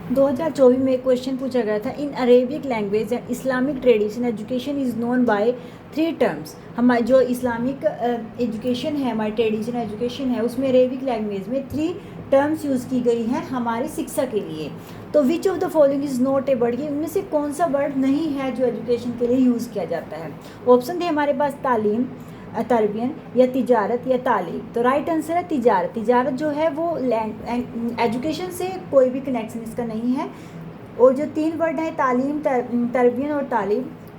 2024 में एक क्वेश्चन पूछा गया था, इन Arabic language and Islamic tradition education is known by 3 terms. हमारे जो इस्लामिक एजुकेशन है, हमारी ट्रेडिशनल एजुकेशन है, उसमें अरेबिक लैंग्वेज में 3 टर्म्स यूज़ की गई हैं हमारी शिक्षा के लिए। तो which of the following is not a word, ये उनमें से कौन सा वर्ड नहीं है जो एजुकेशन के लिए यूज़ किया जाता है। ऑप्शन थे हमारे पास तालीम, तरबियन या तिजारत या तालीम। तो राइट आंसर है तिजारत। तिजारत जो है वो एजुकेशन से कोई भी कनेक्शन इसका नहीं है। और जो 3 वर्ड हैं तालीम, तरबियन और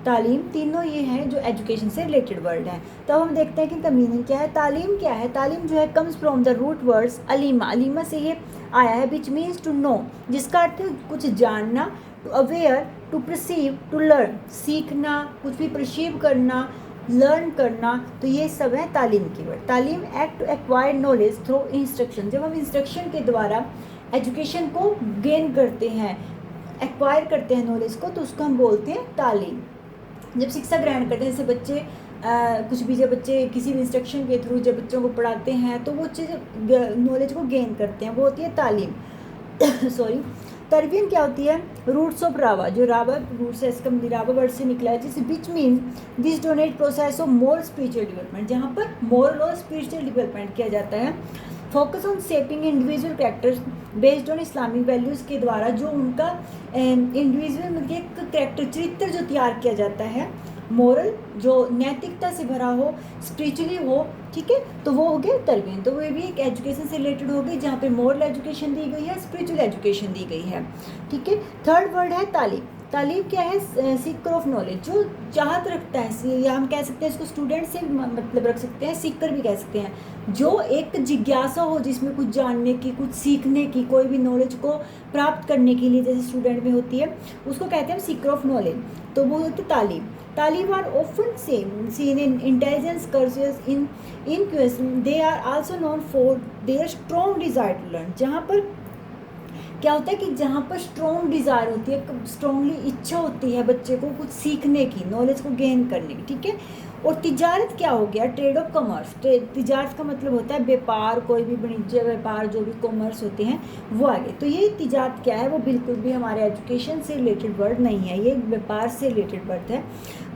तालीम तीनों ये हैं जो एजुकेशन से रिलेटेड वर्ड हैं। तो अब हम देखते हैं कि इनका मीनिंग क्या है। तालीम क्या है? तालीम जो है comes from the root words अलीमा, अलीमा से ये आया है, विच मीन्स टू नो, जिसका अर्थ है कुछ जानना, to aware, to perceive, to learn, सीखना, कुछ भी परसीव करना, लर्न करना। तो ये सब है तालीम की वर्ड। तालीम act to acquire knowledge through instruction, जब हम इंस्ट्रक्शन के द्वारा एजुकेशन को गेन करते हैं, एक्वायर करते हैं नॉलेज को, तो उसको हम बोलते हैं तालीम। जब शिक्षा ग्रहण करते हैं, जैसे बच्चे कुछ भी, जब बच्चे किसी भी इंस्ट्रक्शन के थ्रू जब बच्चों को पढ़ाते हैं तो वो चीज़ नॉलेज को गेन करते हैं, वो होती है तालीम। सॉरी। तरबियन क्या होती है? रूट्स ऑफ रावा, जो रावा रूट से, इसका रावा वर्ड से निकला है, जिस which mean this donate process of moral spiritual development, जहाँ पर मोरल और स्पिरिचुअल डेवलपमेंट किया जाता है। Focus on shaping individual characters based on Islamic values के द्वारा जो उनका इंडिविजुअल मतलब एक कैरेक्टर, चरित्र जो तैयार किया जाता है, मोरल जो नैतिकता से भरा हो, स्पिरिचुअली हो, ठीक है, तो वो हो गया तरबियन। तो वो भी एक एजुकेशन से रिलेटेड हो गई, जहाँ पे मोरल एजुकेशन दी गई है, स्पिरिचुअल एजुकेशन दी गई है, ठीक है। थर्ड वर्ड है तालीम। तालीम क्या है? सीकर ऑफ नॉलेज, जो चाहत रखता है, या हम कह सकते हैं इसको स्टूडेंट से मतलब रख सकते हैं, सीकर भी कह सकते हैं, जो एक जिज्ञासा हो जिसमें कुछ जानने की, कुछ सीखने की, कोई भी नॉलेज को प्राप्त करने के लिए, जैसे स्टूडेंट में होती है, उसको कहते हैं सीकर ऑफ नॉलेज। तो वो होती है तालीम। तालीम are often seen in intelligence courses in question. They are also known for their strong desire to learn. जहाँ पर क्या होता है कि जहाँ पर स्ट्रॉन्ग डिज़ायर होती है, स्ट्रॉन्गली इच्छा होती है बच्चे को कुछ सीखने की, नॉलेज को गेन करने की, ठीक है। और तिजारत क्या हो गया? Trade off commerce. तिजारत का मतलब होता है व्यापार, कोई भी वाणिज्य व्यापार, जो भी कॉमर्स होते हैं वो आगे। तो ये तिजारत क्या है? वो बिल्कुल भी हमारे एजुकेशन से रिलेटेड वर्ड नहीं है, ये व्यापार से रिलेटेड वर्ड है।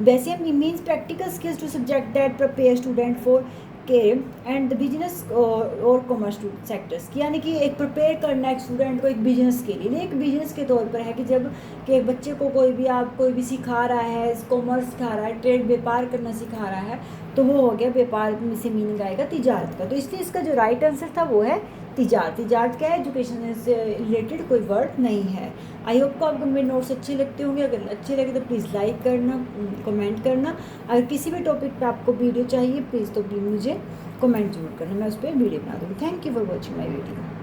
वैसे हम means practical skills to subject that prepare student for के एंड द बिजनेस और कॉमर्स सेक्टर्स की, यानी कि एक प्रिपेयर करना एक स्टूडेंट को एक बिजनेस के लिए, एक बिजनेस के तौर पर है कि जब कि बच्चे को कोई भी सिखा रहा है, कॉमर्स सिखा रहा है, ट्रेड व्यापार करना सिखा रहा है, तो वो हो गया व्यापार से मीनिंग आएगा तिजारत का। तो इसलिए इसका जो राइट आंसर था वो है तिजारत। तिजारत क्या है? एजुकेशन से रिलेटेड कोई वर्ड नहीं है। आई होप को आपको मेरे नोट्स अच्छे लगते होंगे। अगर अच्छे लगे तो प्लीज़ लाइक करना, कमेंट करना। अगर किसी भी टॉपिक पे आपको वीडियो चाहिए प्लीज़ तो प्लीज़ मुझे कमेंट जरूर करना, मैं उस पर वीडियो बना दूँगी। Thank you for watching my video.